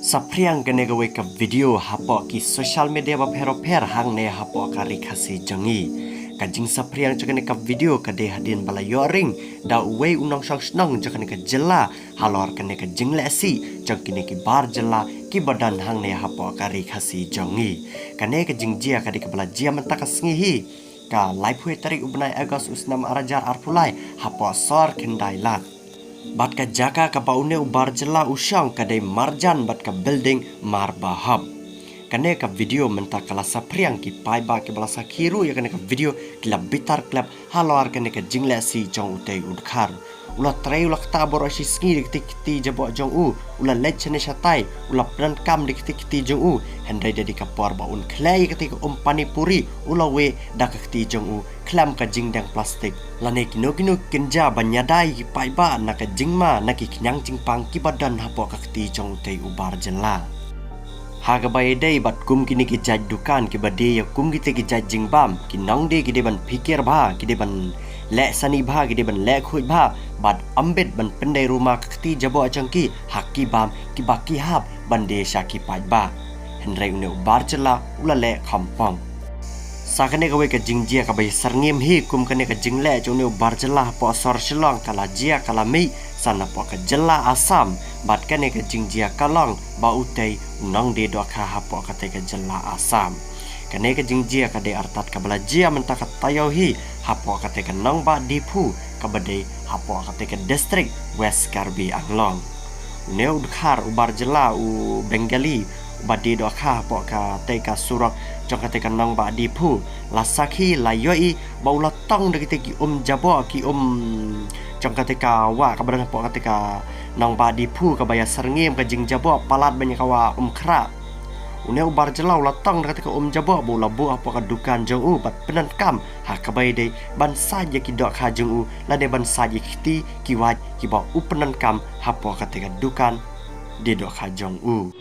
Sapriang kene gawe ka video hapo ki social media ba pero hang ne hapo kari khasi jangi kajing sapriang jakane ka video ka de hadin bala yoring da we unong sang snong jakane ka jela halor kane ka jingle si jakine ki bar jela ki badan hang ne hapo kari khasi jangi kane ka jingjia ka de ka bala jia menta ka sngihi ka live hui tarik ubnai agos usnam arajar arpulai hapo sor kendai lat bat ka jaka ka paune ubar jela usang kadai marjan bat ka building marbahab kane ka video menta kala sapriang ki pai ba ke bala sakhiru ya kane ka video kila bitar klap halor kane ka jingla si jong utei udkhar ula trai ula kta bor si ski dikti jabo jong u ula lech ne shatai ula plan kam dikti jong u hendai dedi ka por ba un klai kati ka pani puri ula we dak kti jong u klam ka jingdang plastik lane kino kinja banyadai ki pai ba na ka jingma na ki knyang jingpang ki badan hapo ka kti jong utei ubar jela haga bay day bat kum kini ki jaj dukan ki bade ya kum ki jaj jingbam ki nong de ki de ban pikir ba ki de ban le sani ba ki de ban le khuj ba bat ambet ban pendai rumah kti jabo achangki hakki bam ki baki hab bande shaki pai ba henrai une ubar jela ula le khampong sakane gawe ka jingjia ka bay sarngim hi kum kane ka jingle chune ubar jela po sor shilong kala jia kala mei sana po ka jela asam bat kane ka jingjia kalong ba utei nong de do kha hapo ka te ka jela asam kane ka jingjia ka de artat ka bala jia menta ka tayo hi hapo ka te ka nong ba dipu ka bade hapo ka te ka district west karbi anglong ne udkhar ubar jela u bengali badi do kha hapo ka te ka surak jong ka te ka nong ba dipu lasakhi layoi ba ula tong de ki jabo ki jong ka te ka wa ka badan hapo ka te ka nong ba dipu ka baya sarngim ka jing jabo palat banyak kawa khra une ubar jelau latang ka te ka jabo bola bu apa ka dukan jong u bat penan kam ha ka bay de ban saja ki dok ha jong u la de ban saja kiti ki wat ki ba u penan kam hapo ka te ka dukan de dok ha jong u